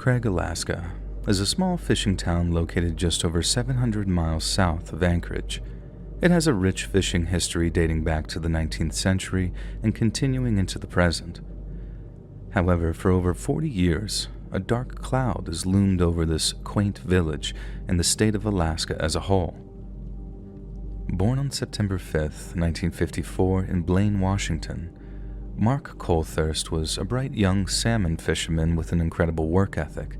Craig, Alaska, is a small fishing town located just over 700 miles south of Anchorage. It has a rich fishing history dating back to the 19th century and continuing into the present. However, for over 40 years, a dark cloud has loomed over this quaint village and the state of Alaska as a whole. Born on September 5th, 1954 in Blaine, Washington, Mark Coulthurst was a bright young salmon fisherman with an incredible work ethic.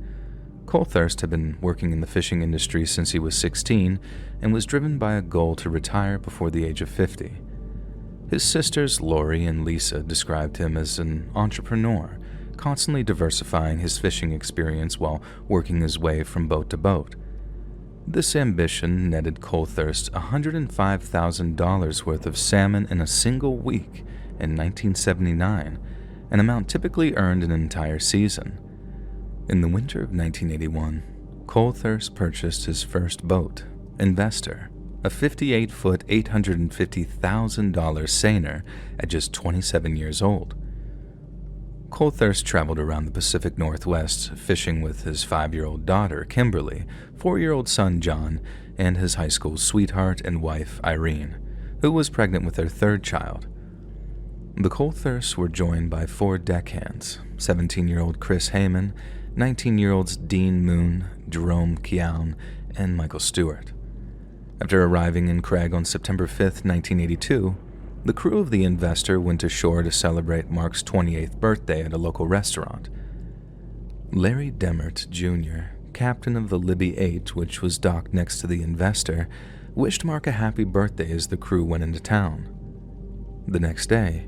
Coulthurst had been working in the fishing industry since he was 16 and was driven by a goal to retire before the age of 50. His sisters, Lori and Lisa, described him as an entrepreneur, constantly diversifying his fishing experience while working his way from boat to boat. This ambition netted Coulthurst $105,000 worth of salmon in a single week in 1979, an amount typically earned an entire season. In the winter of 1981, Coulthurst purchased his first boat, Investor, a 58-foot, $850,000 seiner at just 27 years old. Coulthurst traveled around the Pacific Northwest, fishing with his 5-year-old daughter, Kimberly, 4-year-old son, John, and his high school sweetheart and wife, Irene, who was pregnant with their third child. The Coulthursts were joined by 4 deckhands, 17-year-old Chris Heyman, 19-year-olds Dean Moon, Jerome Keown, and Michael Stewart. After arriving in Craig on September 5th, 1982, the crew of the Investor went ashore to celebrate Mark's 28th birthday at a local restaurant. Larry Demmert, Jr., captain of the Libby 8, which was docked next to the Investor, wished Mark a happy birthday as the crew went into town. The next day,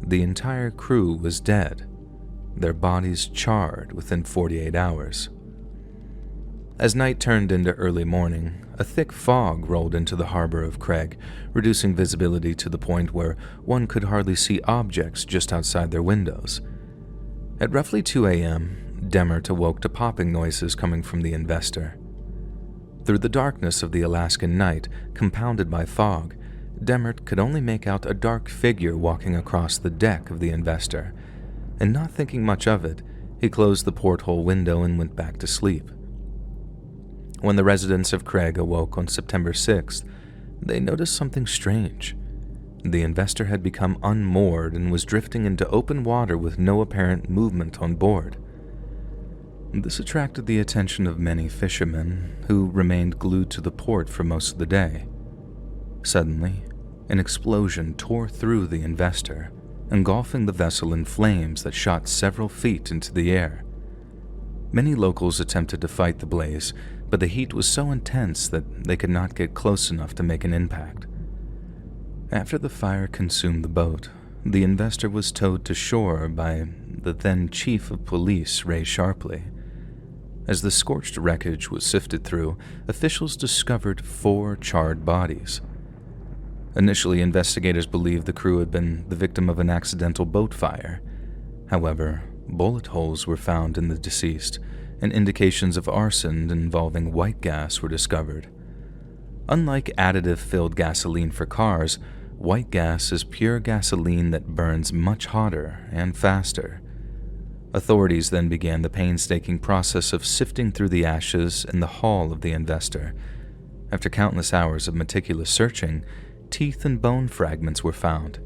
the entire crew was dead, their bodies charred within 48 hours. As night turned into early morning, a thick fog rolled into the harbor of Craig, reducing visibility to the point where one could hardly see objects just outside their windows. At roughly 2 a.m., Demmert awoke to popping noises coming from the Investor. Through the darkness of the Alaskan night, compounded by fog, Demmert could only make out a dark figure walking across the deck of the Investor, and not thinking much of it, he closed the porthole window and went back to sleep. When the residents of Craig awoke on September 6th, they noticed something strange. The Investor had become unmoored and was drifting into open water with no apparent movement on board. This attracted the attention of many fishermen, who remained glued to the port for most of the day. Suddenly, an explosion tore through the Investor, engulfing the vessel in flames that shot several feet into the air. Many locals attempted to fight the blaze, but the heat was so intense that they could not get close enough to make an impact. After the fire consumed the boat, the Investor was towed to shore by the then Chief of Police, Ray Sharpley. As the scorched wreckage was sifted through, officials discovered 4 charred bodies. Initially, investigators believed the crew had been the victim of an accidental boat fire. However, bullet holes were found in the deceased, and indications of arson involving white gas were discovered. Unlike additive-filled gasoline for cars, white gas is pure gasoline that burns much hotter and faster. Authorities then began the painstaking process of sifting through the ashes in the hull of the Investor. After countless hours of meticulous searching, teeth and bone fragments were found.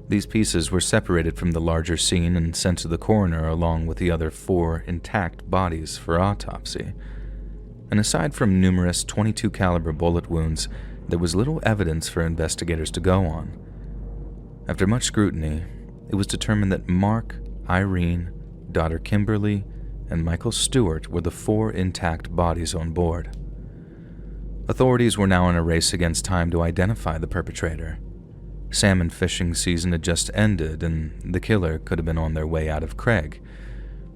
These pieces were separated from the larger scene and sent to the coroner along with the other 4 intact bodies for autopsy. And aside from numerous .22 caliber bullet wounds, there was little evidence for investigators to go on. After much scrutiny, it was determined that Mark, Irene, daughter Kimberly, and Michael Stewart were the 4 intact bodies on board. Authorities were now in a race against time to identify the perpetrator. Salmon fishing season had just ended, and the killer could have been on their way out of Craig.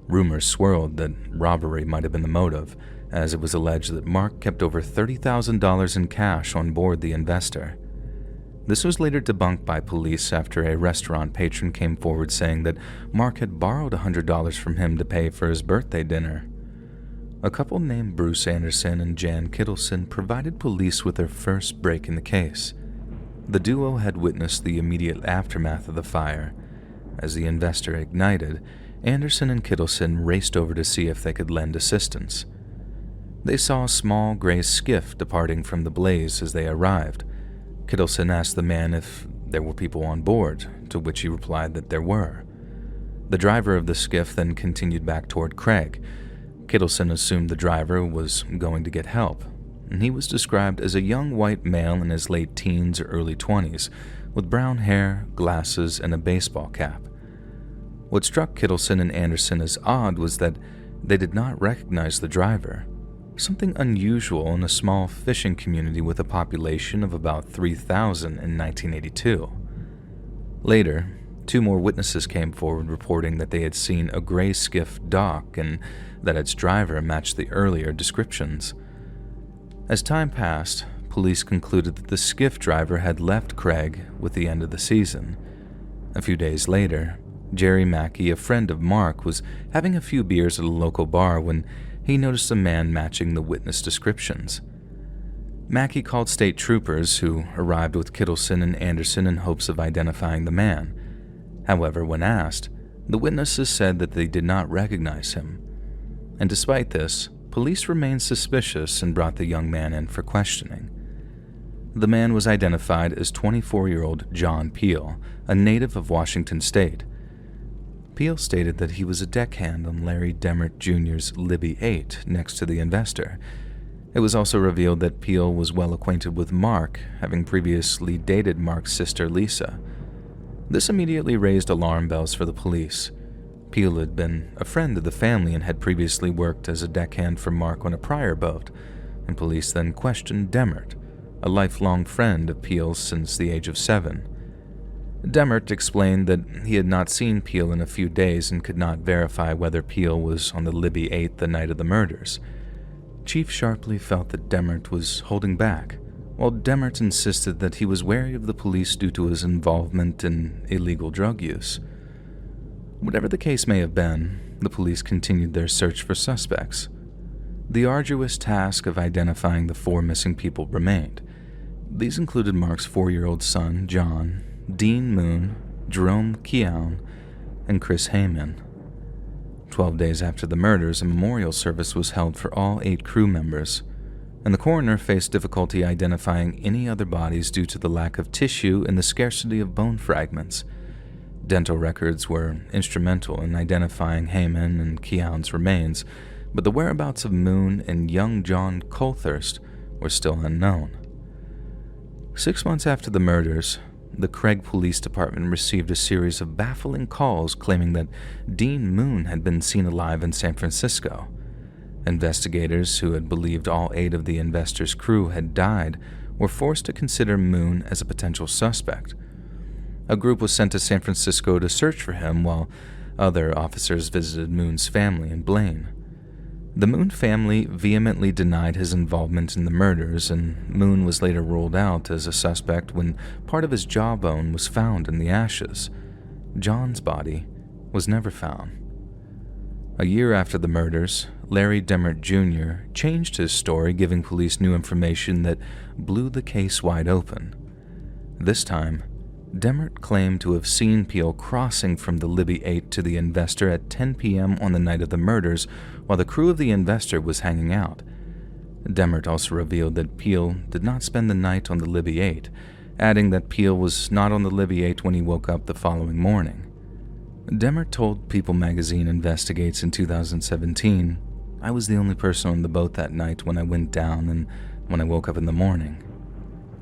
Rumors swirled that robbery might have been the motive, as it was alleged that Mark kept over $30,000 in cash on board the Investor. This was later debunked by police after a restaurant patron came forward saying that Mark had borrowed $100 from him to pay for his birthday dinner. A couple named Bruce Anderson and Jan Kittleson provided police with their first break in the case. The duo had witnessed the immediate aftermath of the fire. As the Investor ignited, Anderson and Kittleson raced over to see if they could lend assistance. They saw a small gray skiff departing from the blaze as they arrived. Kittleson asked the man if there were people on board, to which he replied that there were. The driver of the skiff then continued back toward Craig. Kittleson assumed the driver was going to get help, and he was described as a young white male in his late teens or early 20s, with brown hair, glasses, and a baseball cap. What struck Kittleson and Anderson as odd was that they did not recognize the driver, something unusual in a small fishing community with a population of about 3,000 in 1982. Later, 2 more witnesses came forward reporting that they had seen a gray skiff dock and that its driver matched the earlier descriptions. As time passed, police concluded that the skiff driver had left Craig with the end of the season. A few days later, Jerry Mackey, a friend of Mark, was having a few beers at a local bar when he noticed a man matching the witness descriptions. Mackey called state troopers, who arrived with Kittleson and Anderson in hopes of identifying the man. However, when asked, the witnesses said that they did not recognize him. And despite this, police remained suspicious and brought the young man in for questioning. The man was identified as 24-year-old John Peel, a native of Washington State. Peel stated that he was a deckhand on Larry Demmert Jr.'s Libby 8 next to the investor. It was also revealed that Peel was well acquainted with Mark, having previously dated Mark's sister Lisa. This immediately raised alarm bells for the police. Peel had been a friend of the family and had previously worked as a deckhand for Mark on a prior boat, and police then questioned Demmert, a lifelong friend of Peel's since the age of 7. Demmert explained that he had not seen Peel in a few days and could not verify whether Peel was on the Libby 8 the night of the murders. Chief Sharpley felt that Demmert was holding back, while Demmert insisted that he was wary of the police due to his involvement in illegal drug use. Whatever the case may have been, the police continued their search for suspects. The arduous task of identifying the 4 missing people remained. These included Mark's 4-year-old son, John, Dean Moon, Jerome Keown, and Chris Heyman. 12 days after the murders, a memorial service was held for all 8 crew members, and the coroner faced difficulty identifying any other bodies due to the lack of tissue and the scarcity of bone fragments. Dental records were instrumental in identifying Heyman and Keown's remains, but the whereabouts of Moon and young John Coulthurst were still unknown. 6 months after the murders, the Craig Police Department received a series of baffling calls claiming that Dean Moon had been seen alive in San Francisco. Investigators who had believed all 8 of the investor's crew had died were forced to consider Moon as a potential suspect. A group was sent to San Francisco to search for him, while other officers visited Moon's family in Blaine. The Moon family vehemently denied his involvement in the murders, and Moon was later ruled out as a suspect when part of his jawbone was found in the ashes. John's body was never found. A year after the murders, Larry Demmert Jr. changed his story, giving police new information that blew the case wide open. This time, Demmert claimed to have seen Peel crossing from the Libby 8 to the investor at 10 p.m. on the night of the murders, while the crew of the investor was hanging out. Demmert also revealed that Peel did not spend the night on the Libby 8, adding that Peel was not on the Libby 8 when he woke up the following morning. Demmert told People magazine Investigates in 2017, "I was the only person on the boat that night when I went down and when I woke up in the morning."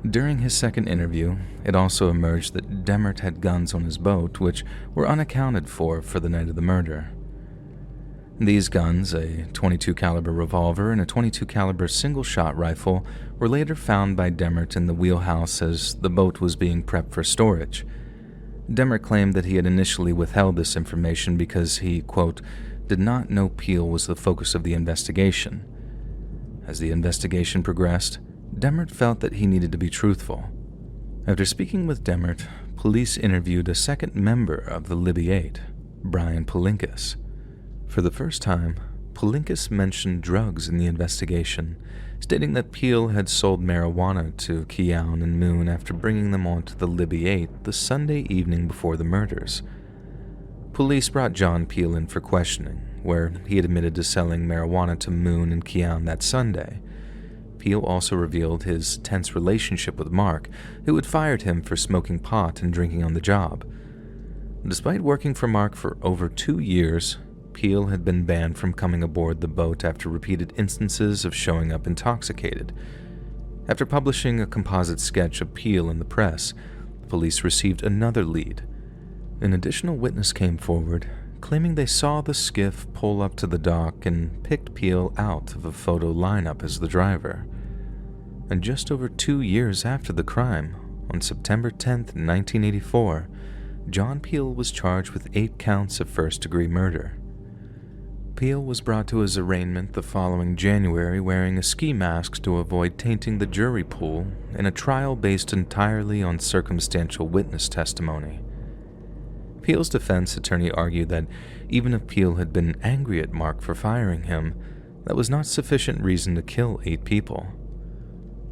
During his second interview, it also emerged that Demmert had guns on his boat, which were unaccounted for the night of the murder. These guns, a .22 caliber revolver and a .22 caliber single-shot rifle, were later found by Demmert in the wheelhouse as the boat was being prepped for storage. Demmert claimed that he had initially withheld this information because he, quote, did not know Peel was the focus of the investigation. As the investigation progressed, Demmert felt that he needed to be truthful. After speaking with Demmert, police interviewed a second member of the Libby 8, Brian Palinkas. For the first time, Palinkas mentioned drugs in the investigation, stating that Peel had sold marijuana to Keown and Moon after bringing them onto the Libby 8 the Sunday evening before the murders. Police brought John Peel in for questioning, where he admitted to selling marijuana to Moon and Kian that Sunday. Peel also revealed his tense relationship with Mark, who had fired him for smoking pot and drinking on the job. Despite working for Mark for over 2 years, Peel had been banned from coming aboard the boat after repeated instances of showing up intoxicated. After publishing a composite sketch of Peel in the press, police received another lead. An additional witness came forward, claiming they saw the skiff pull up to the dock and picked Peel out of a photo lineup as the driver. And just over 2 years after the crime, on September 10, 1984, John Peel was charged with 8 counts of first-degree murder. Peel was brought to his arraignment the following January wearing a ski mask to avoid tainting the jury pool in a trial based entirely on circumstantial witness testimony. Peel's defense attorney argued that even if Peel had been angry at Mark for firing him, that was not sufficient reason to kill 8 people.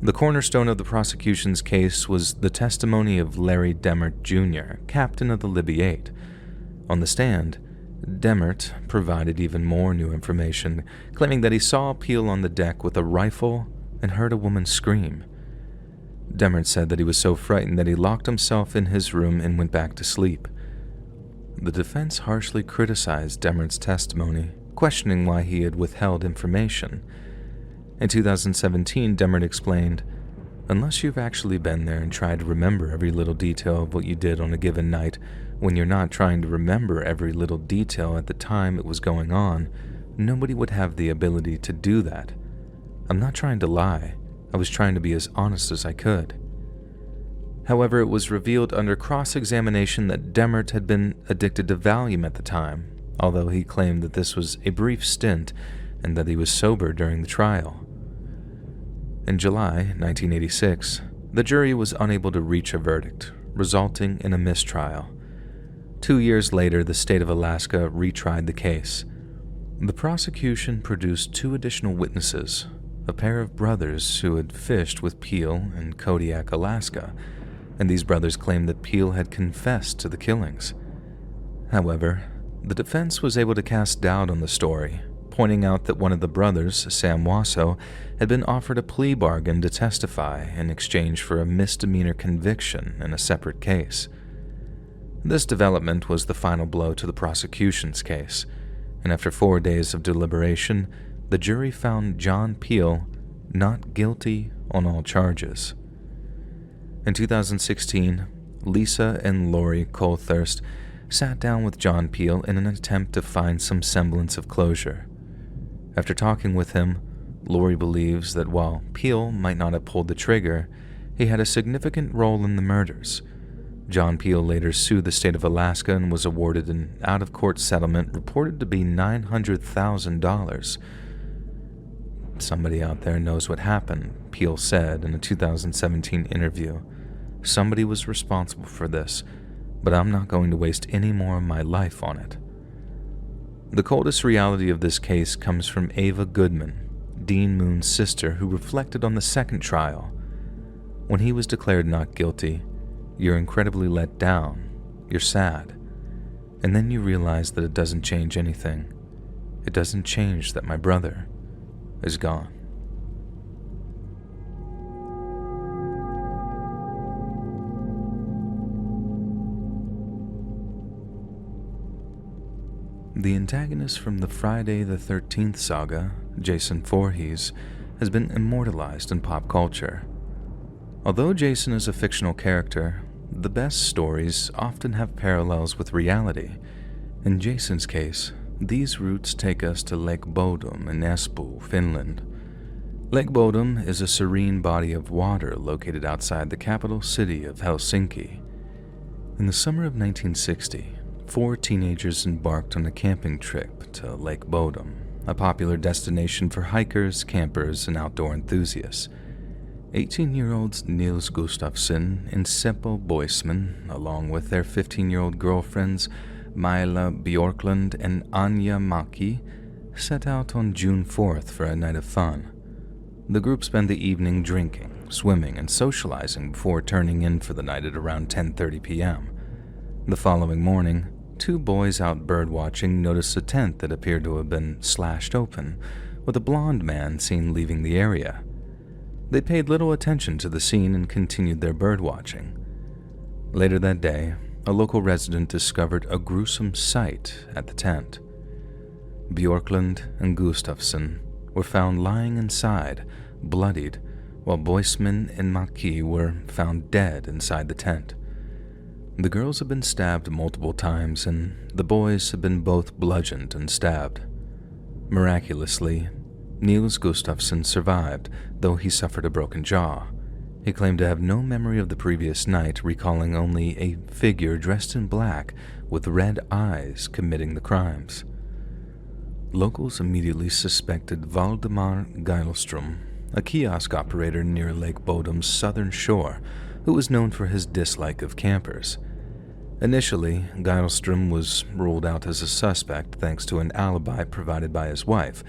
The cornerstone of the prosecution's case was the testimony of Larry Demmert Jr., captain of the Libby 8. On the stand, Demmert provided even more new information, claiming that he saw Peel on the deck with a rifle and heard a woman scream. Demmert said that he was so frightened that he locked himself in his room and went back to sleep. The defense harshly criticized Demmert's testimony, questioning why he had withheld information. In 2017, Demmert explained, "Unless you've actually been there and tried to remember every little detail of what you did on a given night, when you're not trying to remember every little detail at the time it was going on, nobody would have the ability to do that. I'm not trying to lie. I was trying to be as honest as I could." However, it was revealed under cross-examination that Demmert had been addicted to Valium at the time, although he claimed that this was a brief stint and that he was sober during the trial. In July 1986, the jury was unable to reach a verdict, resulting in a mistrial. 2 years later, the state of Alaska retried the case. The prosecution produced 2 additional witnesses, a pair of brothers who had fished with Peel in Kodiak, Alaska, and these brothers claimed that Peel had confessed to the killings. However, the defense was able to cast doubt on the story, pointing out that one of the brothers, Sam Wasso, had been offered a plea bargain to testify in exchange for a misdemeanor conviction in a separate case. This development was the final blow to the prosecution's case, and after 4 days of deliberation, the jury found John Peel not guilty on all charges. In 2016, Lisa and Lori Coulthurst sat down with John Peel in an attempt to find some semblance of closure. After talking with him, Lori believes that while Peel might not have pulled the trigger, he had a significant role in the murders. John Peel later sued the state of Alaska and was awarded an out-of-court settlement reported to be $900,000. "Somebody out there knows what happened," Peel said in a 2017 interview. "Somebody was responsible for this, but I'm not going to waste any more of my life on it." The coldest reality of this case comes from Ava Goodman, Dean Moon's sister, who reflected on the second trial. When he was declared not guilty, you're incredibly let down, you're sad, and then you realize that it doesn't change anything. It doesn't change that my brother is gone. The antagonist from the Friday the 13th saga, Jason Voorhees, has been immortalized in pop culture. Although Jason is a fictional character, the best stories often have parallels with reality. In Jason's case, these routes take us to Lake Bodom in Espoo, Finland. Lake Bodom is a serene body of water located outside the capital city of Helsinki. In the summer of 1960, 4 teenagers embarked on a camping trip to Lake Bodom, a popular destination for hikers, campers, and outdoor enthusiasts. 18-year-olds Niels Gustafsson and Seppo Boisman, along with their 15-year-old girlfriends Maila Bjorklund and Anja Maki, set out on June 4th for a night of fun. The group spent the evening drinking, swimming, and socializing before turning in for the night at around 10:30 p.m. The following morning, two boys out birdwatching noticed a tent that appeared to have been slashed open, with a blond man seen leaving the area. They paid little attention to the scene and continued their birdwatching. Later that day, a local resident discovered a gruesome sight at the tent. Bjorklund and Gustafsson were found lying inside, bloodied, while Boisman and Maki were found dead inside the tent. The girls had been stabbed multiple times, and the boys had been both bludgeoned and stabbed. Miraculously, Niels Gustafsson survived, though he suffered a broken jaw. He claimed to have no memory of the previous night, recalling only a figure dressed in black with red eyes committing the crimes. Locals immediately suspected Valdemar Geilstrom, a kiosk operator near Lake Bodom's southern shore, who was known for his dislike of campers. Initially, Geilstrom was ruled out as a suspect thanks to an alibi provided by his wife,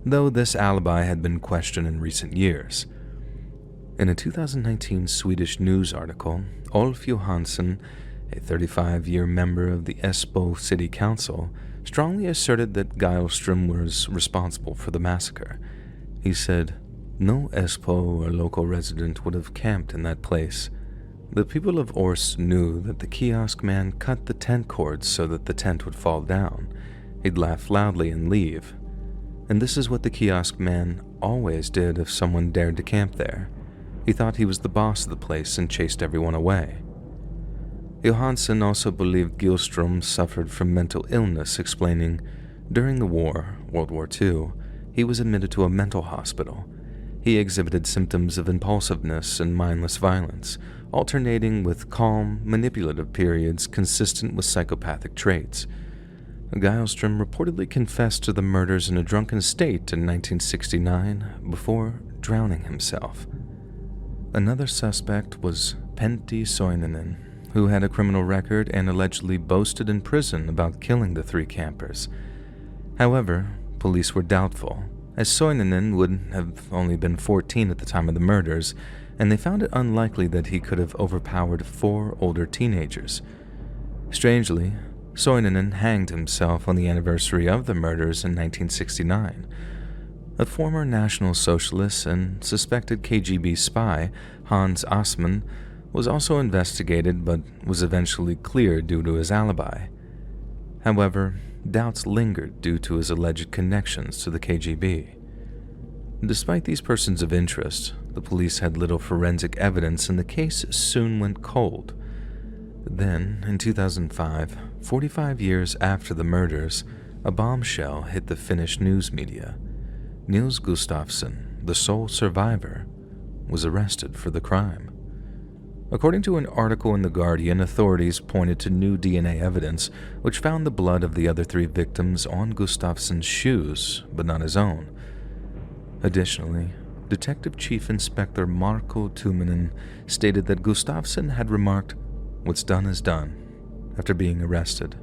though this alibi had been questioned in recent years. In a 2019 Swedish news article, Ulf Johansson, a 35-year member of the Esbo City Council, strongly asserted that Geilstrom was responsible for the massacre. He said, "No Esbo or local resident would have camped in that place. The people of Ors knew that the kiosk man cut the tent cords so that the tent would fall down. He'd laugh loudly and leave. And this is what the kiosk man always did if someone dared to camp there. He thought he was the boss of the place and chased everyone away." Johansson also believed Gilstrom suffered from mental illness, explaining, "During the war, World War II, he was admitted to a mental hospital. He exhibited symptoms of impulsiveness and mindless violence, alternating with calm, manipulative periods consistent with psychopathic traits." Geilstrom reportedly confessed to the murders in a drunken state in 1969 before drowning himself. Another suspect was Pentti Soininen, who had a criminal record and allegedly boasted in prison about killing the three campers. However, police were doubtful, as Soininen would have only been 14 at the time of the murders, and they found it unlikely that he could have overpowered 4 older teenagers. Strangely, Soininen hanged himself on the anniversary of the murders in 1969. A former National Socialist and suspected KGB spy, Hans Assmann, was also investigated but was eventually cleared due to his alibi. However, doubts lingered due to his alleged connections to the KGB. Despite these persons of interest, the police had little forensic evidence and the case soon went cold. Then, in 2005, 45 years after the murders, a bombshell hit the Finnish news media. Niels Gustafsson, the sole survivor, was arrested for the crime. According to an article in The Guardian, authorities pointed to new DNA evidence, which found the blood of the other 3 victims on Gustafsson's shoes, but not his own. Additionally, Detective Chief Inspector Marko Tuminen stated that Gustafsson had remarked, "What's done is done," after being arrested.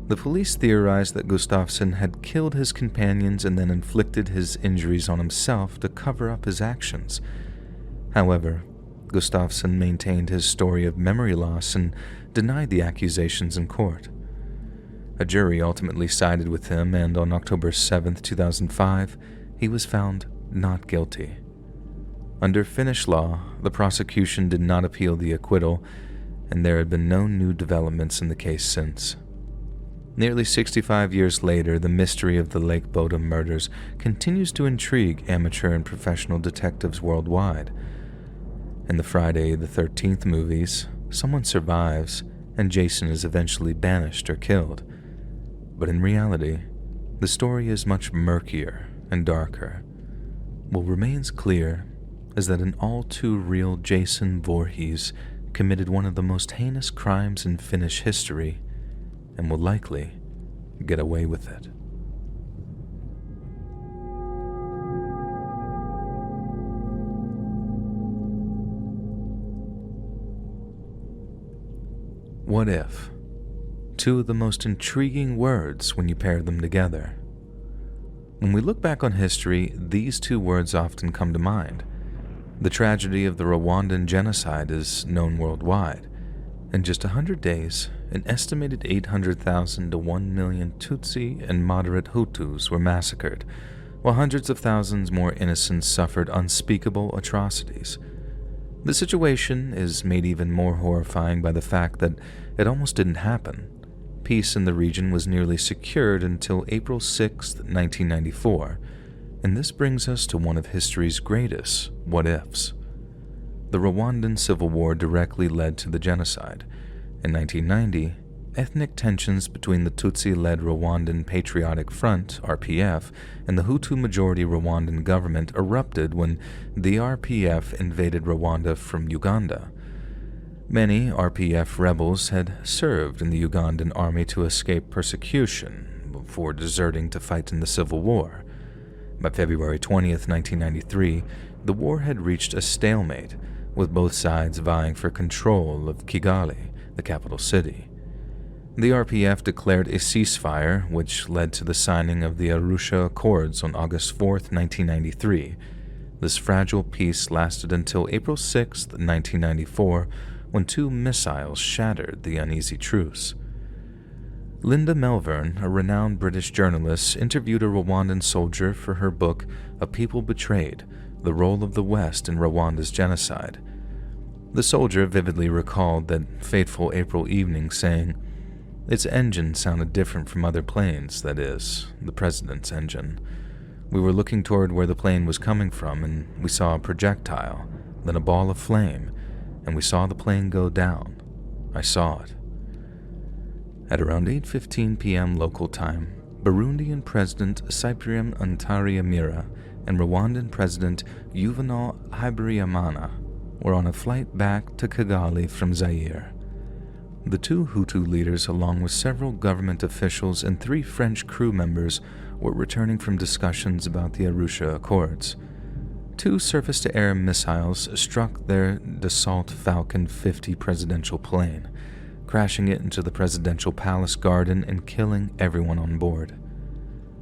The police theorized that Gustafsson had killed his companions and then inflicted his injuries on himself to cover up his actions. However, Gustafsson maintained his story of memory loss and denied the accusations in court. A jury ultimately sided with him, and on October 7, 2005, he was found not guilty. Under Finnish law, the prosecution did not appeal the acquittal, and there had been no new developments in the case since. Nearly 65 years later, the mystery of the Lake Bodom murders continues to intrigue amateur and professional detectives worldwide. In the Friday the 13th movies, someone survives and Jason is eventually banished or killed. But in reality, the story is much murkier and darker. What remains clear is that an all-too-real Jason Voorhees committed one of the most heinous crimes in Finnish history and will likely get away with it. What if? 2 of the most intriguing words when you pair them together. When we look back on history, these 2 words often come to mind. The tragedy of the Rwandan genocide is known worldwide, In just 100 days, an estimated 800,000 to 1 million Tutsi and moderate Hutus were massacred, while hundreds of thousands more innocents suffered unspeakable atrocities. The situation is made even more horrifying by the fact that it almost didn't happen. Peace in the region was nearly secured until April 6, 1994, and this brings us to one of history's greatest what-ifs. The Rwandan Civil War directly led to the genocide. In 1990, ethnic tensions between the Tutsi-led Rwandan Patriotic Front, RPF, and the Hutu-majority Rwandan government erupted when the RPF invaded Rwanda from Uganda. Many RPF rebels had served in the Ugandan army to escape persecution before deserting to fight in the Civil War. By February 20th, 1993, the war had reached a stalemate, with both sides vying for control of Kigali, the capital city. The RPF declared a ceasefire, which led to the signing of the Arusha Accords on August 4, 1993. This fragile peace lasted until April 6, 1994, when 2 missiles shattered the uneasy truce. Linda Melbourne, a renowned British journalist, interviewed a Rwandan soldier for her book, A People Betrayed: The Role of the West in Rwanda's Genocide. The soldier vividly recalled that fateful April evening, saying, "Its engine sounded different from other planes, that is, the president's engine. We were looking toward where the plane was coming from, and we saw a projectile, then a ball of flame, and we saw the plane go down. I saw it." At around 8:15 p.m. local time, Burundian President Cyprien Ntaryamira and Rwandan President Juvenal Habyarimana were on a flight back to Kigali from Zaire. The 2 Hutu leaders, along with several government officials and 3 French crew members, were returning from discussions about the Arusha Accords. 2 surface-to-air missiles struck their Dassault Falcon 50 presidential plane, crashing it into the presidential palace garden and killing everyone on board.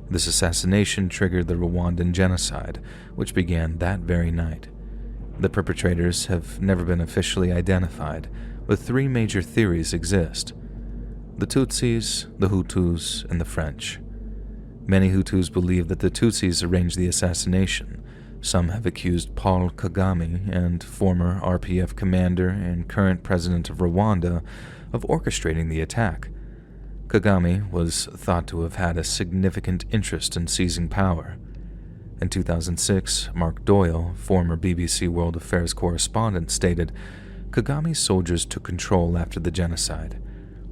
This assassination triggered the Rwandan genocide, which began that very night. The perpetrators have never been officially identified, but 3 major theories exist: the Tutsis, the Hutus, and the French. Many Hutus believe that the Tutsis arranged the assassination. Some have accused Paul Kagame, and former RPF commander and current president of Rwanda, of orchestrating the attack. Kagame was thought to have had a significant interest in seizing power. In 2006, Mark Doyle, former BBC World Affairs correspondent, stated, "Kagame's soldiers took control after the genocide.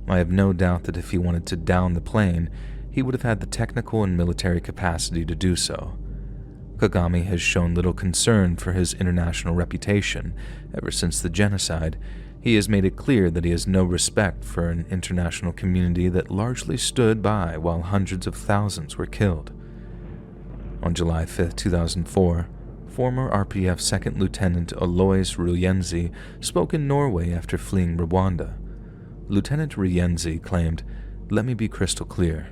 I have no doubt that if he wanted to down the plane, he would have had the technical and military capacity to do so. Kagame has shown little concern for his international reputation. Ever since the genocide, he has made it clear that he has no respect for an international community that largely stood by while hundreds of thousands were killed." On July 5, 2004, former RPF Second Lieutenant Alois Ruyenzi spoke in Norway after fleeing Rwanda. Lieutenant Ruyenzi claimed, "Let me be crystal clear.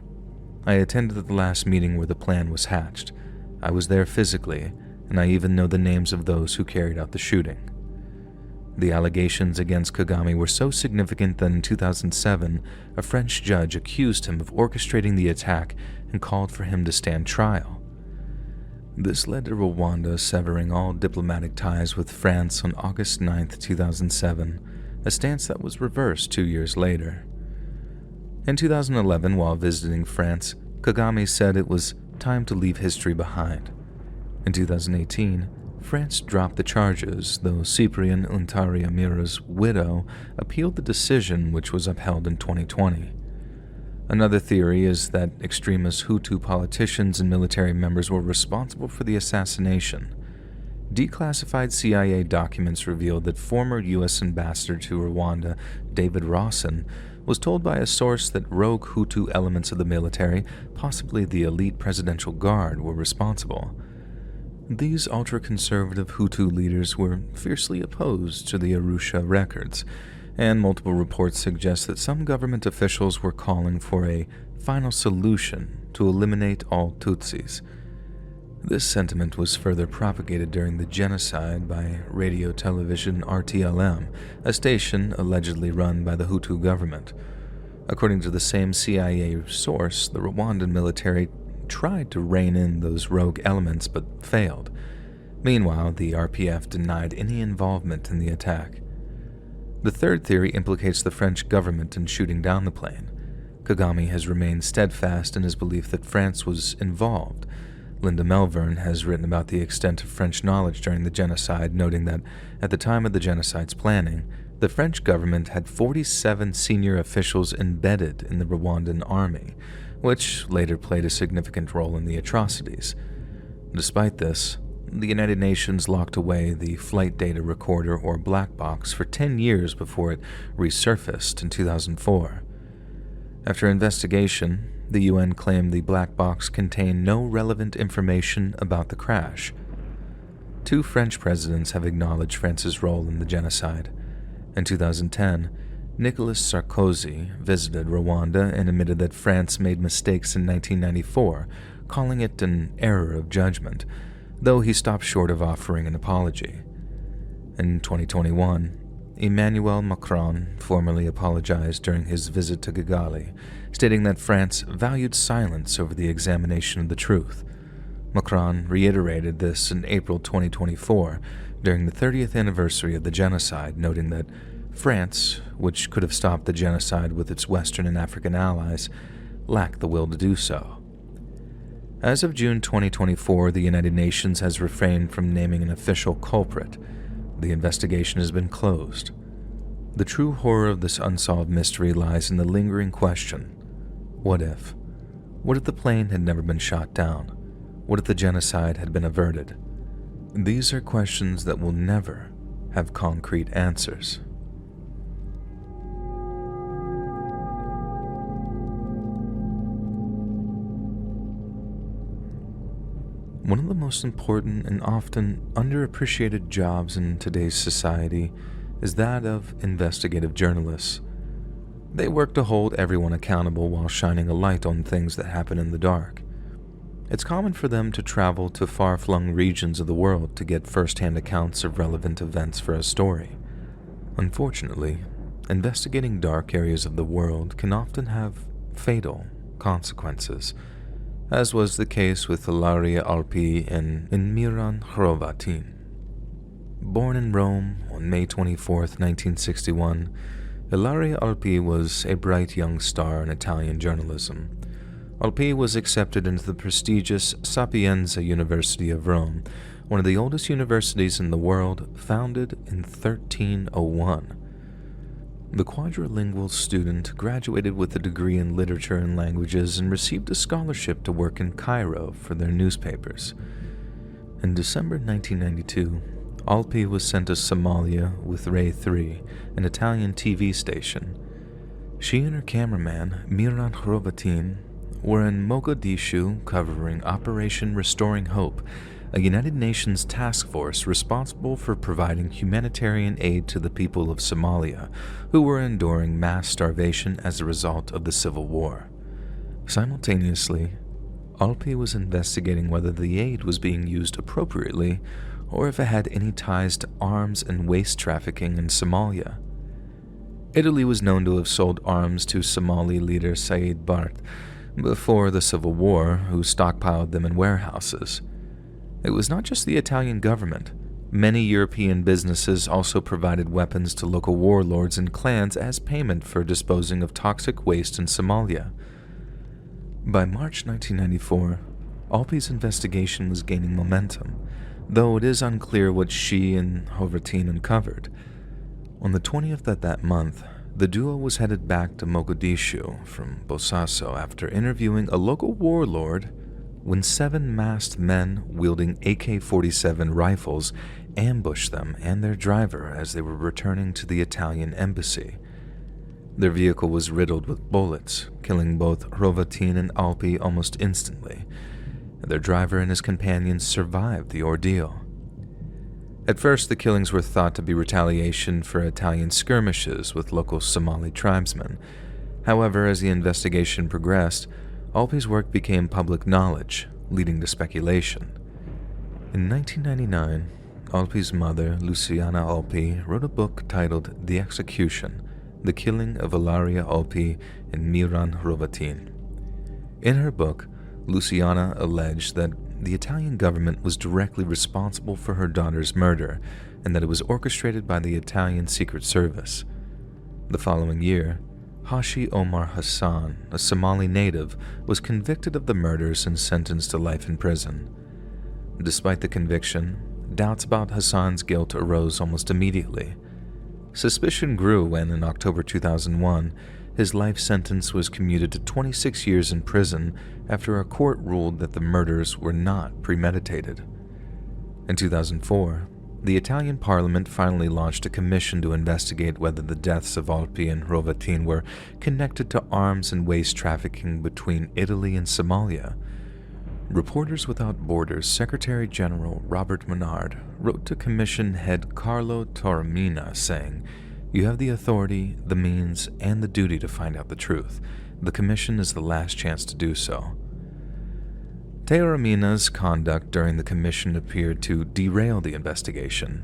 I attended the last meeting where the plan was hatched. I was there physically, and I even know the names of those who carried out the shooting." The allegations against Kagame were so significant that in 2007, a French judge accused him of orchestrating the attack and called for him to stand trial. This led to Rwanda severing all diplomatic ties with France on August 9, 2007, a stance that was reversed 2 years later. In 2011, while visiting France, Kagame said it was time to leave history behind. In 2018, France dropped the charges, though Cyprien Ntaryamira's widow appealed the decision, which was upheld in 2020. Another theory is that extremist Hutu politicians and military members were responsible for the assassination. Declassified CIA documents revealed that former U.S. ambassador to Rwanda, David Rawson, was told by a source that rogue Hutu elements of the military, possibly the elite presidential guard, were responsible. These ultra-conservative Hutu leaders were fiercely opposed to the Arusha records, and multiple reports suggest that some government officials were calling for a final solution to eliminate all Tutsis. This sentiment was further propagated during the genocide by radio television RTLM, a station allegedly run by the Hutu government. According to the same CIA source, the Rwandan military tried to rein in those rogue elements but failed. Meanwhile, the RPF denied any involvement in the attack. The third theory implicates the French government in shooting down the plane. Kagame has remained steadfast in his belief that France was involved. Linda Melvern has written about the extent of French knowledge during the genocide, noting that at the time of the genocide's planning, the French government had 47 senior officials embedded in the Rwandan army, which later played a significant role in the atrocities. Despite this, the United Nations locked away the flight data recorder or black box for 10 years before it resurfaced in 2004. After investigation, the UN claimed the black box contained no relevant information about the crash. 2 French presidents have acknowledged France's role in the genocide. In 2010, Nicolas Sarkozy visited Rwanda and admitted that France made mistakes in 1994, calling it an error of judgment, though he stopped short of offering an apology. In 2021, Emmanuel Macron formally apologized during his visit to Kigali, stating that France valued silence over the examination of the truth. Macron reiterated this in April 2024 during the 30th anniversary of the genocide, noting that France, which could have stopped the genocide with its Western and African allies, lacked the will to do so. As of June 2024, the United Nations has refrained from naming an official culprit. The investigation has been closed. The true horror of this unsolved mystery lies in the lingering question: what if? What if the plane had never been shot down? What if the genocide had been averted? These are questions that will never have concrete answers. One of the most important and often underappreciated jobs in today's society is that of investigative journalists. They work to hold everyone accountable while shining a light on things that happen in the dark. It's common for them to travel to far-flung regions of the world to get first-hand accounts of relevant events for a story. Unfortunately, investigating dark areas of the world can often have fatal consequences, as was the case with Ilaria Alpi in Miran, Rwanda. Born in Rome on May 24, 1961, Ilaria Alpi was a bright young star in Italian journalism. Alpi was accepted into the prestigious Sapienza University of Rome, one of the oldest universities in the world, founded in 1301. The quadrilingual student graduated with a degree in literature and languages and received a scholarship to work in Cairo for their newspapers. In December 1992, Alpi was sent to Somalia with Ray 3, an Italian TV station. She and her cameraman, Miran Hrovatin, were in Mogadishu covering Operation Restoring Hope, a United Nations task force responsible for providing humanitarian aid to the people of Somalia, who were enduring mass starvation as a result of the civil war. Simultaneously, Alpi was investigating whether the aid was being used appropriately or if it had any ties to arms and waste trafficking in Somalia. Italy was known to have sold arms to Somali leader Said Barre before the Civil War, who stockpiled them in warehouses. It was not just the Italian government. Many European businesses also provided weapons to local warlords and clans as payment for disposing of toxic waste in Somalia. By March 1994, Alpi's investigation was gaining momentum, though it is unclear what she and Hrovatin uncovered. On the 20th of that month, the duo was headed back to Mogadishu from Bosaso after interviewing a local warlord when 7 masked men wielding AK-47 rifles ambushed them and their driver as they were returning to the Italian embassy. Their vehicle was riddled with bullets, killing both Hrovatin and Alpi almost instantly. Their driver and his companions survived the ordeal. At first, the killings were thought to be retaliation for Italian skirmishes with local Somali tribesmen. However, as the investigation progressed, Alpi's work became public knowledge, leading to speculation. In 1999, Alpi's mother, Luciana Alpi, wrote a book titled The Execution, The Killing of Ilaria Alpi in Miran, Hrovatin. In her book, Luciana alleged that the Italian government was directly responsible for her daughter's murder and that it was orchestrated by the Italian Secret Service. The following year, Hashi Omar Hassan, a Somali native, was convicted of the murders and sentenced to life in prison. Despite the conviction, doubts about Hassan's guilt arose almost immediately. Suspicion grew when, in October 2001, his life sentence was commuted to 26 years in prison after a court ruled that the murders were not premeditated. In 2004, the Italian parliament finally launched a commission to investigate whether the deaths of Alpi and Hrovatin were connected to arms and waste trafficking between Italy and Somalia. Reporters Without Borders Secretary General Robert Menard wrote to commission head Carlo Taormina saying, "You have the authority, the means, and the duty to find out the truth. The commission is the last chance to do so." Taormina's conduct during the commission appeared to derail the investigation.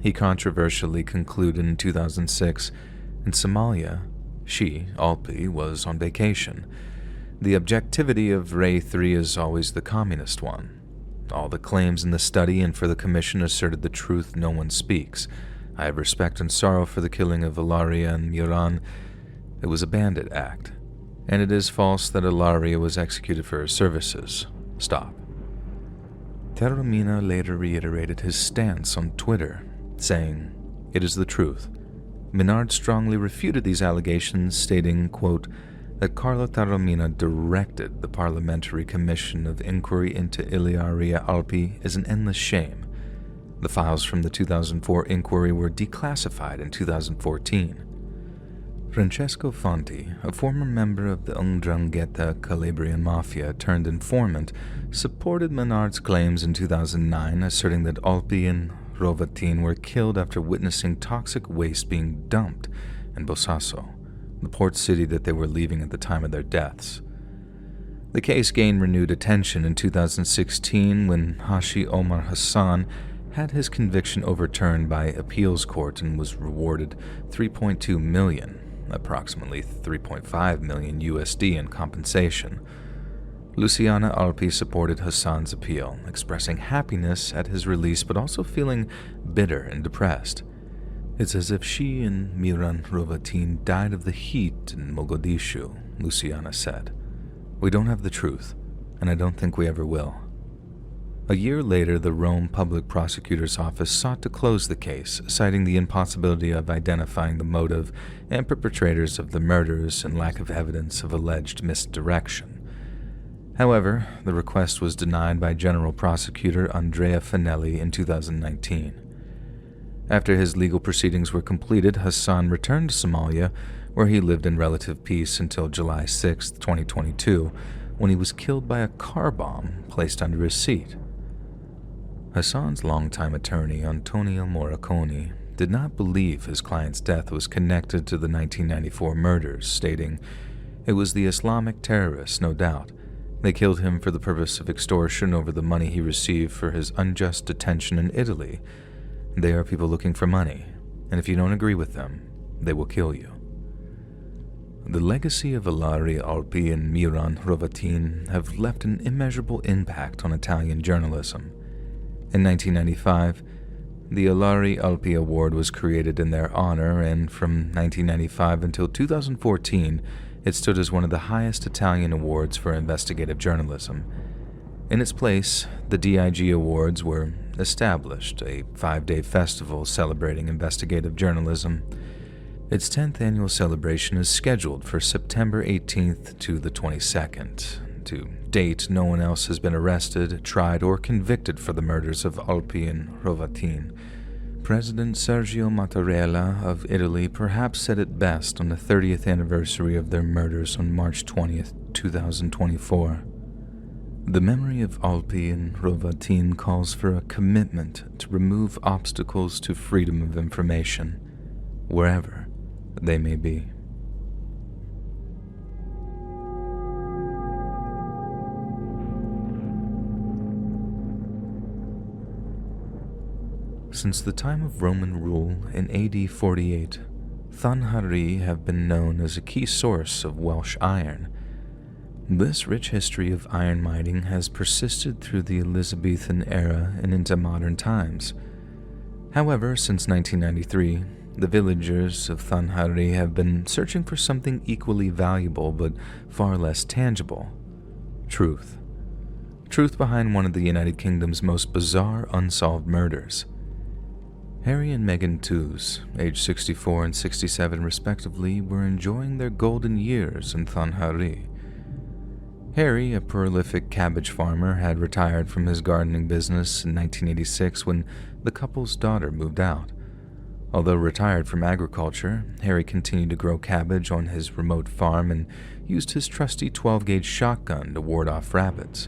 He controversially concluded in 2006, in Somalia, she, Alpi, was on vacation. The objectivity of Ray 3 is always the communist one. All the claims in the study and for the commission asserted the truth no one speaks. I have respect and sorrow for the killing of Ilaria and Miran. It was a bandit act. And it is false that Ilaria was executed for her services. Stop. Taormina later reiterated his stance on Twitter, saying, "It is the truth." Menard strongly refuted these allegations, stating, quote, that Carlo Taormina directed the Parliamentary Commission of Inquiry into Ilaria Alpi is an endless shame. The files from the 2004 inquiry were declassified in 2014. Francesco Fonti, a former member of the 'Ndrangheta Calabrian Mafia turned informant, supported Menard's claims in 2009, asserting that Alpi and Hrovatin were killed after witnessing toxic waste being dumped in Bosaso, the port city that they were leaving at the time of their deaths. The case gained renewed attention in 2016 when Hashi Omar Hassan had his conviction overturned by appeals court and was rewarded $3.2 million, approximately $3.5 million USD in compensation. Luciana Alpi supported Hassan's appeal, expressing happiness at his release but also feeling bitter and depressed. It's as if she and Miran Hrovatin died of the heat in Mogadishu, Luciana said. We don't have the truth, and I don't think we ever will. A year later, the Rome Public Prosecutor's Office sought to close the case, citing the impossibility of identifying the motive and perpetrators of the murders and lack of evidence of alleged misdirection. However, the request was denied by General Prosecutor Andrea Finelli in 2019. After his legal proceedings were completed, Hassan returned to Somalia, where he lived in relative peace until July 6, 2022, when he was killed by a car bomb placed under his seat. Hassan's longtime attorney, Antonio Morricone, did not believe his client's death was connected to the 1994 murders, stating, "It was the Islamic terrorists, no doubt. They killed him for the purpose of extortion over the money he received for his unjust detention in Italy. They are people looking for money, and if you don't agree with them, they will kill you." The legacy of Ilaria Alpi and Miran Hrovatin have left an immeasurable impact on Italian journalism. In 1995, the Ilaria Alpi Award was created in their honor, and from 1995 until 2014, it stood as one of the highest Italian awards for investigative journalism. In its place, the DIG Awards were established, a 5-day festival celebrating investigative journalism. Its 10th annual celebration is scheduled for September 18th to the 22nd. To date, no one else has been arrested, tried, or convicted for the murders of Alpi and Hrovatin. President Sergio Mattarella of Italy perhaps said it best on the 30th anniversary of their murders on March 20th, 2024. The memory of Alpi and Hrovatin calls for a commitment to remove obstacles to freedom of information, wherever they may be. Since the time of Roman rule in AD 48, Llanharry have been known as a key source of Welsh iron. This rich history of iron mining has persisted through the Elizabethan era and into modern times. However, since 1993, the villagers of Llanharry have been searching for something equally valuable but far less tangible: truth. Truth behind one of the United Kingdom's most bizarre unsolved murders. Harry and Meghan Trooze, aged 64 and 67 respectively, were enjoying their golden years in Llanharry. Harry, a prolific cabbage farmer, had retired from his gardening business in 1986 when the couple's daughter moved out. Although retired from agriculture, Harry continued to grow cabbage on his remote farm and used his trusty 12-gauge shotgun to ward off rabbits.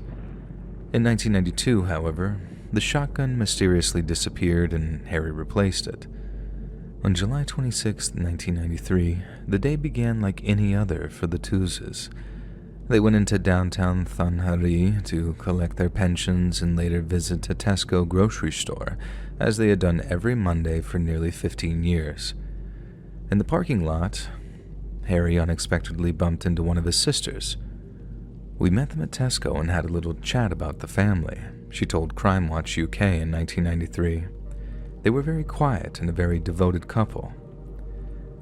In 1992, however, the shotgun mysteriously disappeared and Harry replaced it. On July 26, 1993, the day began like any other for the Troozes. They went into downtown Llanharry to collect their pensions and later visit a Tesco grocery store, as they had done every Monday for nearly 15 years. In the parking lot, Harry unexpectedly bumped into one of his sisters. "We met them at Tesco and had a little chat about the family," she told Crime Watch UK in 1993. "They were very quiet and a very devoted couple."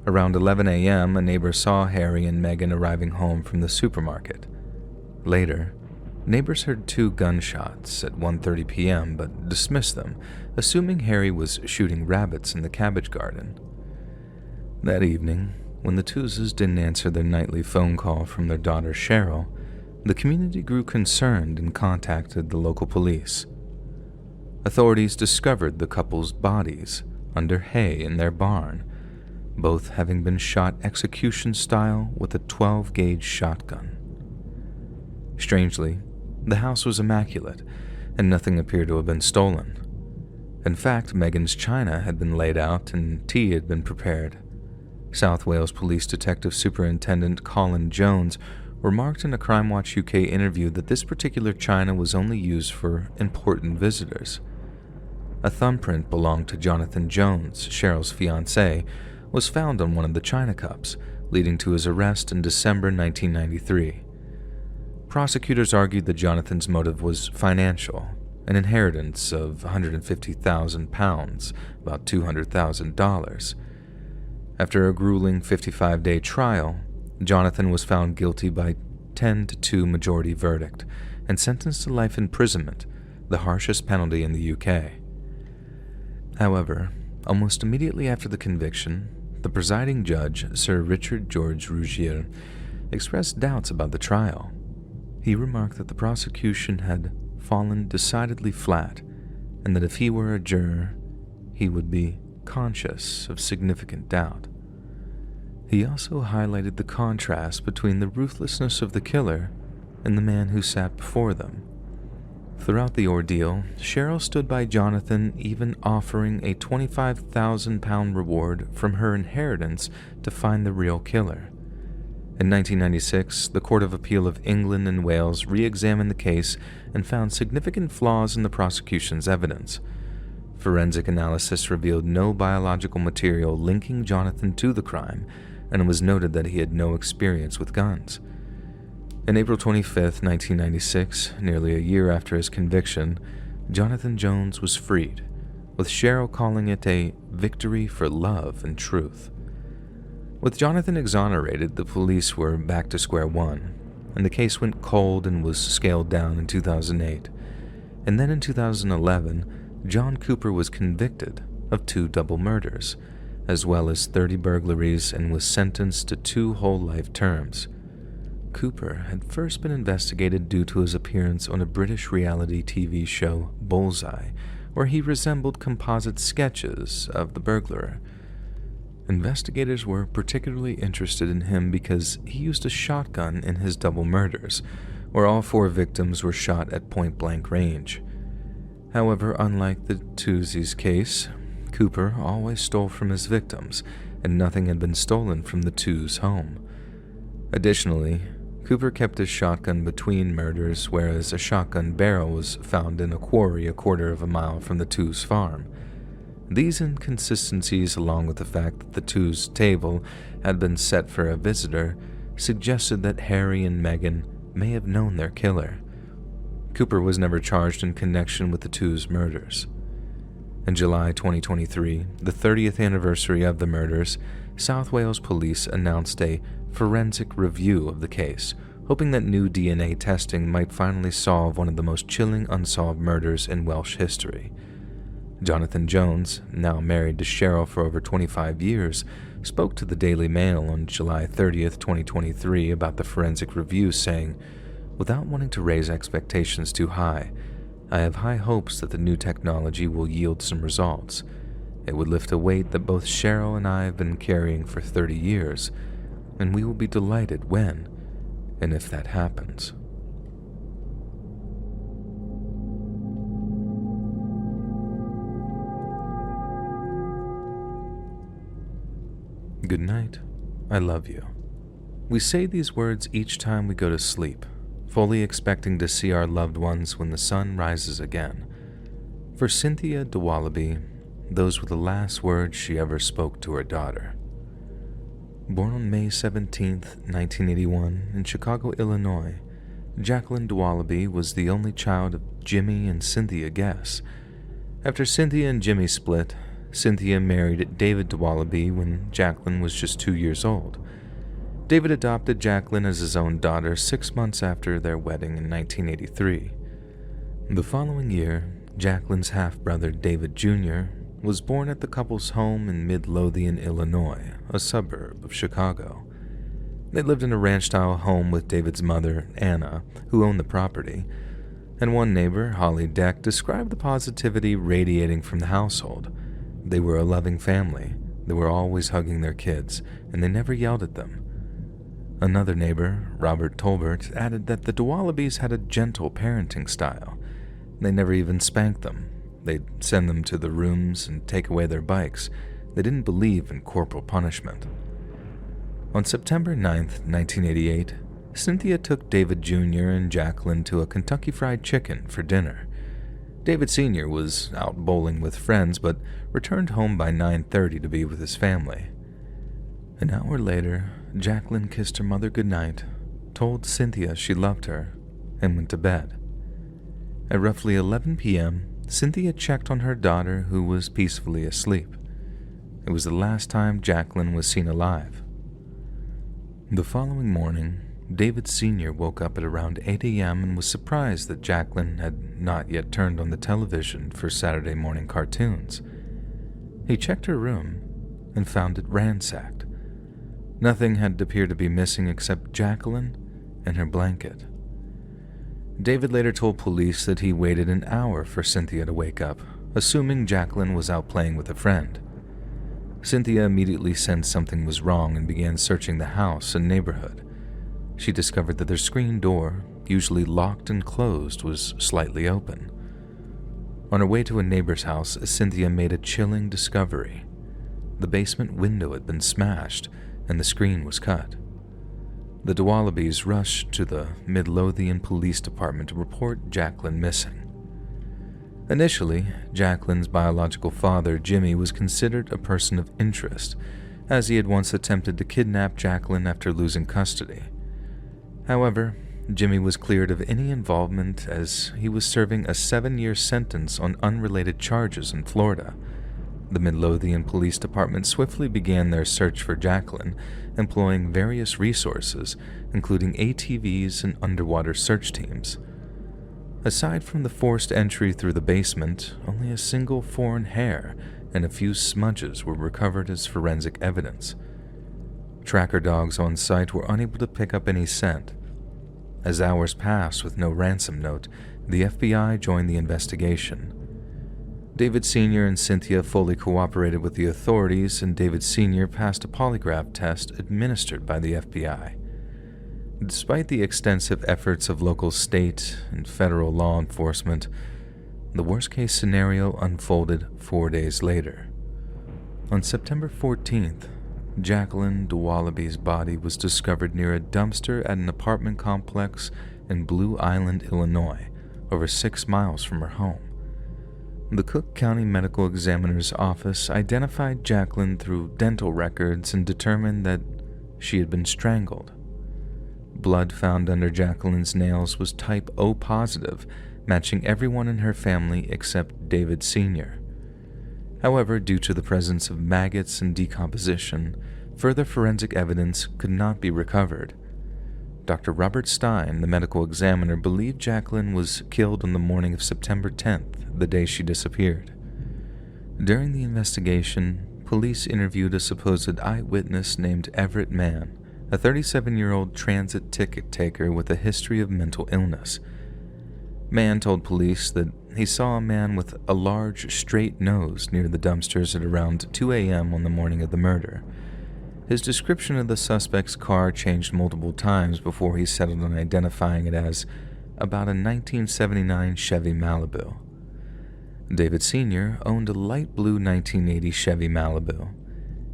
Around 11 a.m., a neighbor saw Harry and Meghan arriving home from the supermarket. Later, neighbors heard 2 gunshots at 1:30 p.m. but dismissed them, assuming Harry was shooting rabbits in the cabbage garden. That evening, when the Troozes didn't answer their nightly phone call from their daughter Cheryl, the community grew concerned and contacted the local police. Authorities discovered the couple's bodies under hay in their barn, both having been shot execution-style with a 12-gauge shotgun. Strangely, the house was immaculate, and nothing appeared to have been stolen. In fact, Meghan's china had been laid out and tea had been prepared. South Wales Police Detective Superintendent Colin Jones remarked in a Crime Watch UK interview that this particular china was only used for important visitors. A thumbprint belonged to Jonathan Jones, Cheryl's fiancé, was found on one of the china cups, leading to his arrest in December 1993. Prosecutors argued that Jonathan's motive was financial, an inheritance of £150,000, about $200,000. After a grueling 55-day trial, Jonathan was found guilty by 10-2 majority verdict and sentenced to life imprisonment, the harshest penalty in the UK. However, almost immediately after the conviction, the presiding judge, Sir Richard George Rougier, expressed doubts about the trial. He remarked that the prosecution had fallen decidedly flat, and that if he were a juror, he would be conscious of significant doubt. He also highlighted the contrast between the ruthlessness of the killer and the man who sat before them. Throughout the ordeal, Cheryl stood by Jonathan, even offering a £25,000 reward from her inheritance to find the real killer. In 1996, the Court of Appeal of England and Wales re-examined the case and found significant flaws in the prosecution's evidence. Forensic analysis revealed no biological material linking Jonathan to the crime, and it was noted that he had no experience with guns. On April 25, 1996, nearly a year after his conviction, Jonathan Jones was freed, with Cheryl calling it a victory for love and truth. With Jonathan exonerated, the police were back to square one, and the case went cold and was scaled down in 2008. And then in 2011, John Cooper was convicted of 2 double murders, as well as 30 burglaries, and was sentenced to 2 whole life terms. Cooper had first been investigated due to his appearance on a British reality TV show, Bullseye, where he resembled composite sketches of the burglar. Investigators were particularly interested in him because he used a shotgun in his double murders, where all 4 victims were shot at point-blank range. However, unlike the Troozes' case, Cooper always stole from his victims, and nothing had been stolen from the two's home. Additionally, Cooper kept his shotgun between murders, whereas a shotgun barrel was found in a quarry a quarter of a mile from the two's farm. These inconsistencies, along with the fact that the two's table had been set for a visitor, suggested that Harry and Meghan may have known their killer. Cooper was never charged in connection with the two's murders. In July 2023, the 30th anniversary of the murders, South Wales police announced a forensic review of the case, hoping that new DNA testing might finally solve one of the most chilling unsolved murders in Welsh history. Jonathan Jones, now married to Cheryl for over 25 years, spoke to the Daily Mail on July 30th, 2023 about the forensic review, saying, "Without wanting to raise expectations too high, I have high hopes that the new technology will yield some results. It would lift a weight that both Cheryl and I have been carrying for 30 years, and we will be delighted when and if that happens." Good night. I love you. We say these words each time we go to sleep, fully expecting to see our loved ones when the sun rises again. For Cynthia Dowaliby, those were the last words she ever spoke to her daughter. Born on May 17, 1981, in Chicago, Illinois, Jacqueline Dowaliby was the only child of Jimmy and Cynthia Guess. After Cynthia and Jimmy split, Cynthia married David Dowaliby when Jacqueline was just 2 years old. David adopted Jacqueline as his own daughter 6 months after their wedding in 1983. The following year, Jacqueline's half-brother David Jr. was born at the couple's home in Midlothian, Illinois, a suburb of Chicago. They lived in a ranch-style home with David's mother, Anna, who owned the property, and one neighbor, Holly Deck, described the positivity radiating from the household. They were a loving family. They were always hugging their kids, and they never yelled at them. Another neighbor, Robert Tolbert, added that the Dowalibys had a gentle parenting style. They never even spanked them. They'd send them to the rooms and take away their bikes. They didn't believe in corporal punishment. On September 9, 1988, Cynthia took David Jr. and Jacqueline to a Kentucky Fried Chicken for dinner. David Sr. was out bowling with friends, but returned home by 9:30 to be with his family. An hour later, Jacqueline kissed her mother goodnight, told Cynthia she loved her, and went to bed. At roughly 11 p.m., Cynthia checked on her daughter, who was peacefully asleep. It was the last time Jacqueline was seen alive. The following morning, David Sr. woke up at around 8 a.m. and was surprised that Jacqueline had not yet turned on the television for Saturday morning cartoons. He checked her room and found it ransacked. Nothing had appeared to be missing except Jacqueline and her blanket. David later told police that he waited an hour for Cynthia to wake up, assuming Jacqueline was out playing with a friend. Cynthia immediately sensed something was wrong and began searching the house and neighborhood. She discovered that their screen door, usually locked and closed, was slightly open. On her way to a neighbor's house, Cynthia made a chilling discovery. The basement window had been smashed and the screen was cut. The Dowalibys rushed to the Midlothian Police Department to report Jacqueline missing. Initially, Jacqueline's biological father, Jimmy, was considered a person of interest, as he had once attempted to kidnap Jacqueline after losing custody. However, Jimmy was cleared of any involvement as he was serving a 7-year sentence on unrelated charges in Florida. The Midlothian Police Department swiftly began their search for Jacqueline, employing various resources, including ATVs and underwater search teams. Aside from the forced entry through the basement, only a single foreign hair and a few smudges were recovered as forensic evidence. Tracker dogs on site were unable to pick up any scent. As hours passed with no ransom note, the FBI joined the investigation. David Sr. and Cynthia fully cooperated with the authorities, and David Sr. passed a polygraph test administered by the FBI. Despite the extensive efforts of local state and federal law enforcement, the worst-case scenario unfolded 4 days later. On September 14th, Jacqueline Dowaliby's body was discovered near a dumpster at an apartment complex in Blue Island, Illinois, over 6 miles from her home. The Cook County Medical Examiner's Office identified Jacqueline through dental records and determined that she had been strangled. Blood found under Jacqueline's nails was type O positive, matching everyone in her family except David Sr. However, due to the presence of maggots and decomposition, further forensic evidence could not be recovered. Dr. Robert Stein, the medical examiner, believed Jacqueline was killed on the morning of September 10th, the day she disappeared. During the investigation, police interviewed a supposed eyewitness named Everett Mann, a 37-year-old transit ticket taker with a history of mental illness. Mann told police that he saw a man with a large, straight nose near the dumpsters at around 2 a.m. on the morning of the murder. His description of the suspect's car changed multiple times before he settled on identifying it as about a 1979 Chevy Malibu. David Sr. owned a light blue 1980 Chevy Malibu.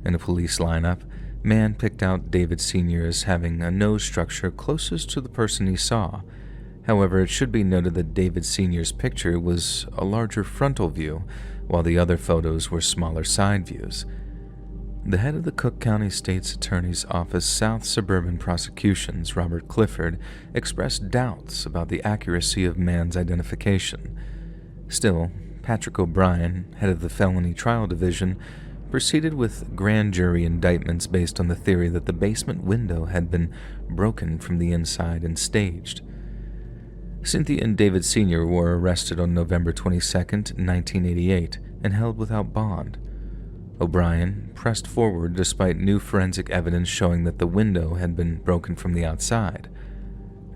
In a police lineup, Mann picked out David Sr. as having a nose structure closest to the person he saw. However, it should be noted that David Sr.'s picture was a larger frontal view, while the other photos were smaller side views. The head of the Cook County State's Attorney's Office South Suburban Prosecutions, Robert Clifford, expressed doubts about the accuracy of Mann's identification. Still, Patrick O'Brien, head of the Felony Trial Division, proceeded with grand jury indictments based on the theory that the basement window had been broken from the inside and staged. Cynthia and David Sr. were arrested on November 22, 1988, and held without bond. O'Brien pressed forward despite new forensic evidence showing that the window had been broken from the outside.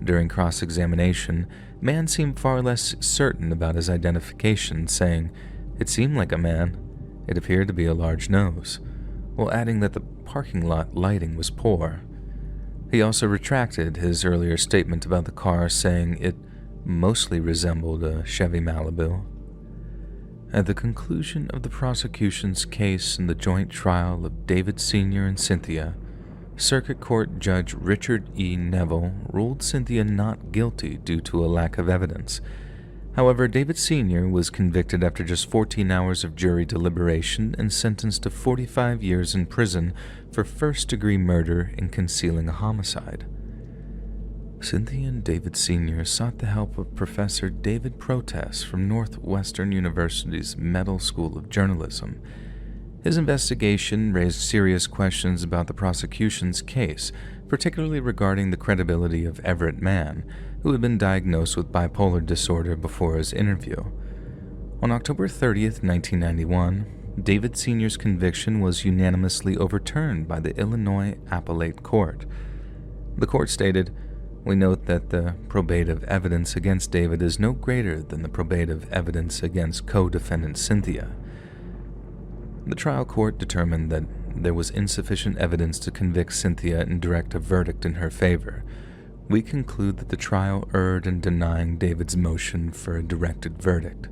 During cross-examination, Mann seemed far less certain about his identification, saying, "It seemed like a man. It appeared to be a large nose," while adding that the parking lot lighting was poor. He also retracted his earlier statement about the car, saying it mostly resembled a Chevy Malibu. At the conclusion of the prosecution's case in the joint trial of David Sr. and Cynthia, Circuit Court Judge Richard E. Neville ruled Cynthia not guilty due to a lack of evidence. However, David Sr. was convicted after just 14 hours of jury deliberation and sentenced to 45 years in prison for first-degree murder and concealing a homicide. Cynthia and David Sr. sought the help of Professor David Protess from Northwestern University's Medill School of Journalism. His investigation raised serious questions about the prosecution's case, particularly regarding the credibility of Everett Mann, who had been diagnosed with bipolar disorder before his interview. On October 30, 1991, David Sr.'s conviction was unanimously overturned by the Illinois Appellate Court. The court stated, "We note that the probative evidence against David is no greater than the probative evidence against co-defendant Cynthia." The trial court determined that there was insufficient evidence to convict Cynthia and direct a verdict in her favor. "We conclude that the trial erred in denying David's motion for a directed verdict."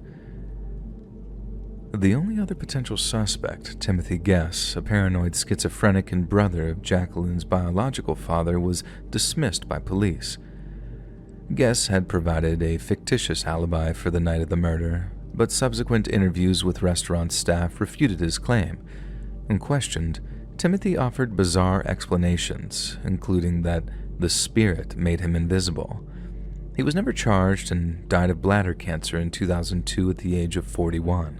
The only other potential suspect, Timothy Guess, a paranoid schizophrenic and brother of Jacqueline's biological father, was dismissed by police. Guess had provided a fictitious alibi for the night of the murder, but subsequent interviews with restaurant staff refuted his claim. When questioned, Timothy offered bizarre explanations, including that the spirit made him invisible. He was never charged and died of bladder cancer in 2002 at the age of 41.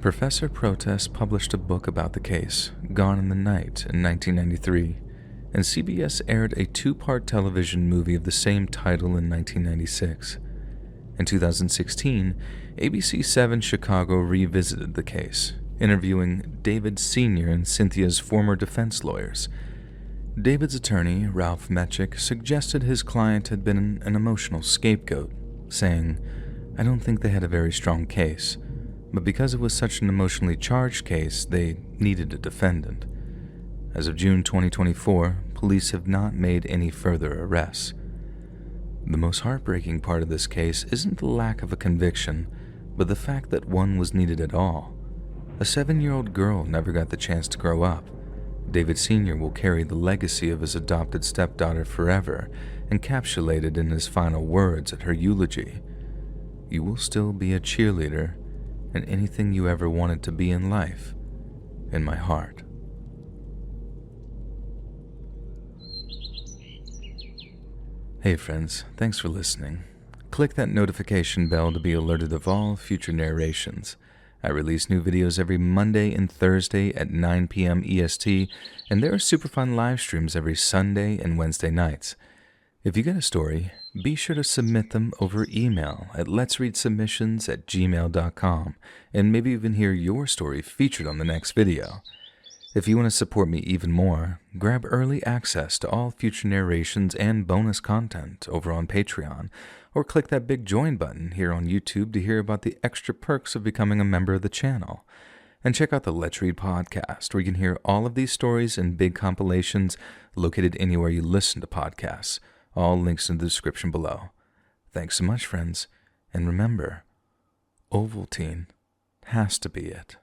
Professor Protess published a book about the case, Gone in the Night, in 1993, and CBS aired a two-part television movie of the same title in 1996. In 2016, ABC7 Chicago revisited the case, interviewing David Sr. and Cynthia's former defense lawyers. David's attorney, Ralph Metchick, suggested his client had been an emotional scapegoat, saying, "I don't think they had a very strong case, but because it was such an emotionally charged case, they needed a defendant." As of June 2024, police have not made any further arrests. The most heartbreaking part of this case isn't the lack of a conviction, but the fact that one was needed at all. A 7-year-old girl never got the chance to grow up. David Sr. will carry the legacy of his adopted stepdaughter forever, encapsulated in his final words at her eulogy. "You will still be a cheerleader and anything you ever wanted to be in life in my heart. Hey friends, thanks for listening. Click that notification bell to be alerted of all future narrations. I release new videos every Monday and Thursday at 9 p.m. EST, and there are super fun live streams every Sunday and Wednesday nights. If you get a story, be sure to submit them over email at LetsReadSubmissions@gmail.com, and maybe even hear your story featured on the next video. If you want to support me even more, grab early access to all future narrations and bonus content over on Patreon, or click that big join button here on YouTube to hear about the extra perks of becoming a member of the channel. And check out the Let's Read podcast, where you can hear all of these stories in big compilations located anywhere you listen to podcasts. All links in the description below. Thanks so much, friends, and remember, Ovaltine has to be it.